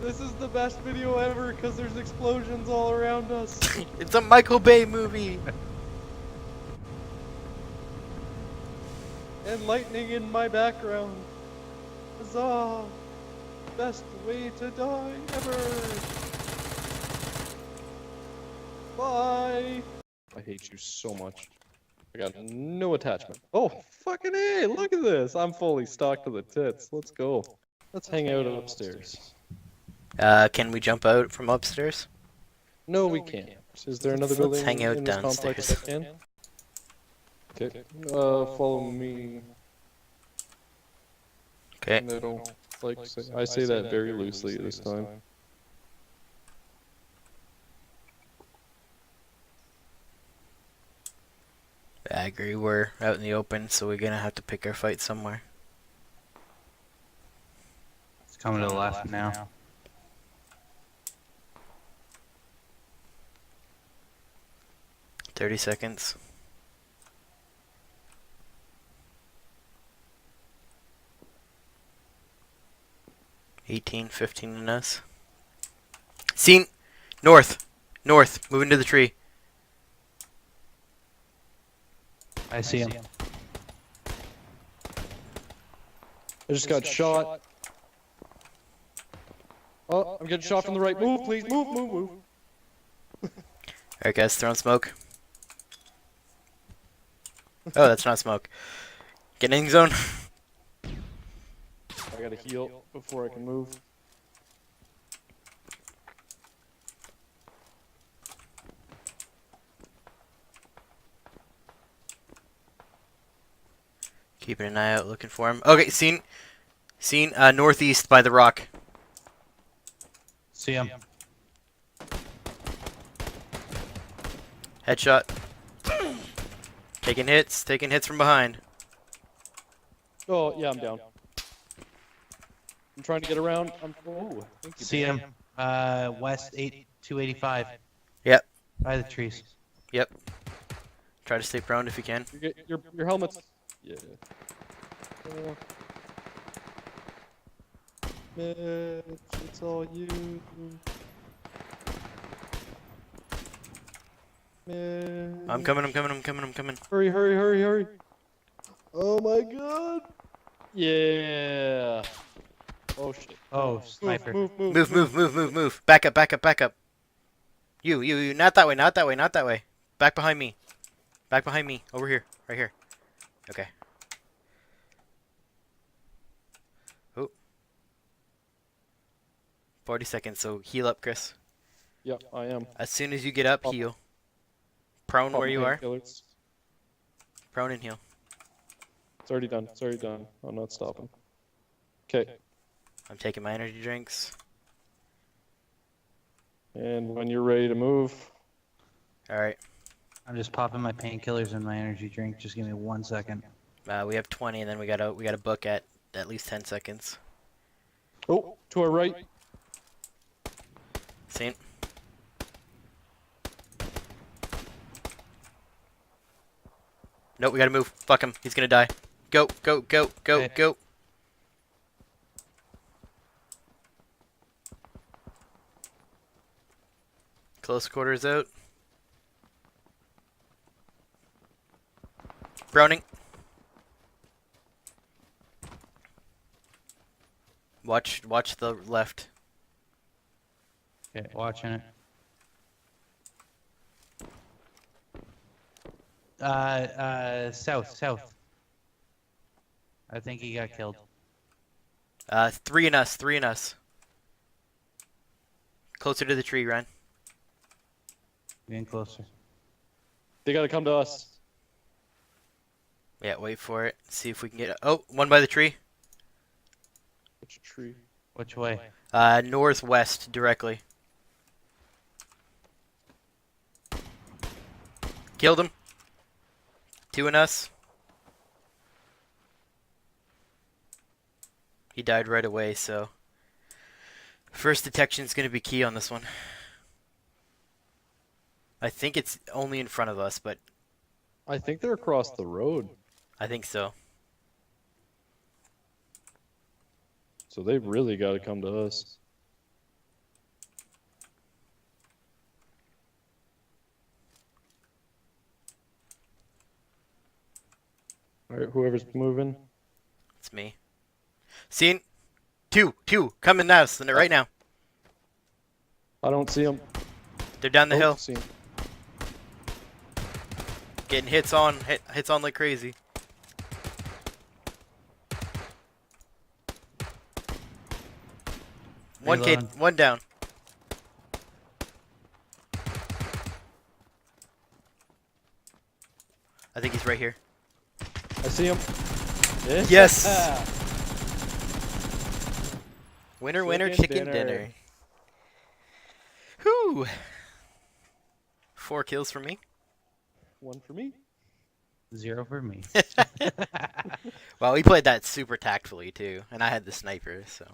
This is the best video ever because there's explosions all around us. It's a Michael Bay movie. And lightning in my background. Huzzah! Best way to die ever. Bye. I hate you so much. I got no attachment. Oh, fucking A! Look at this! I'm fully stocked to the tits. Let's go. Let's hang out upstairs. Can we jump out from upstairs? No, we can't. Is there another building Let's hang out in this downstairs. complex that can? Okay. Follow me. Okay. And I don't like I say that very loosely this time. I agree. We're out in the open, so we're gonna have to pick our fight somewhere. It's coming to the left now. $30 seconds. $18, $15 in us. Seen! North! North! Moving to the tree. I see him. I just got shot. Oh, I'm getting shot from the right. Move, please. Move, move, move. Alright guys, throwing smoke. Oh, that's not smoke. Get in zone. I gotta heal before I can move. Keeping an eye out, looking for him. Okay, seen. Seen, northeast by the rock. See him. Headshot. Taking hits from behind. Oh, yeah, I'm down. I'm trying to get around. Oh, thank you. See him. West 285. Yep. By the trees. Yep. Try to stay prone if you can. Your helmet's... Yeah. Mitch, it's all you. Mitch. I'm coming. Hurry, hurry, hurry, hurry. Oh my god. Yeah. Oh shit. Oh, sniper. Move. Back up. You. Not that way. Back behind me. Over here. Right here. Okay. Oh. 40 seconds, so heal up, Chris. Yep, I am. As soon as you get up, heal. Prone where you are. Killers. Prone and heal. It's already done. I'm not stopping. Okay. I'm taking my energy drinks. And when you're ready to move. Alright. I'm just popping my painkillers and my energy drink. Just give me 1 second. We have 20, and then we gotta book at least 10 seconds. Oh, to our right. Seen. Nope, we gotta move. Fuck him. He's gonna die. Go. Okay. Close quarters out. Browning. Watch the left. Okay, watching it. South. I think he got killed. Three in us. Closer to the tree, Ryan. Getting closer. They gotta come to us. Yeah, wait for it. See if we can get... Oh, one by the tree. Which tree? Which way? Northwest, directly. Killed him. 2 in us. He died right away, so... First detection is going to be key on this one. I think it's only in front of us, but... I think they're across the road. I think so. So they've really got to come to us. Alright, whoever's moving. It's me. Seen? Two coming now, right now. I don't see him. They're down the hill, See him. getting hits on like crazy. One kid, Reloading. one down. I think he's right here. I see him. Yes! Winner, winner, Chicken chicken dinner. dinner. Whew. 4 kills for me. 1 for me. 0 for me. Well, we played that super tactfully too, and I had the sniper, so.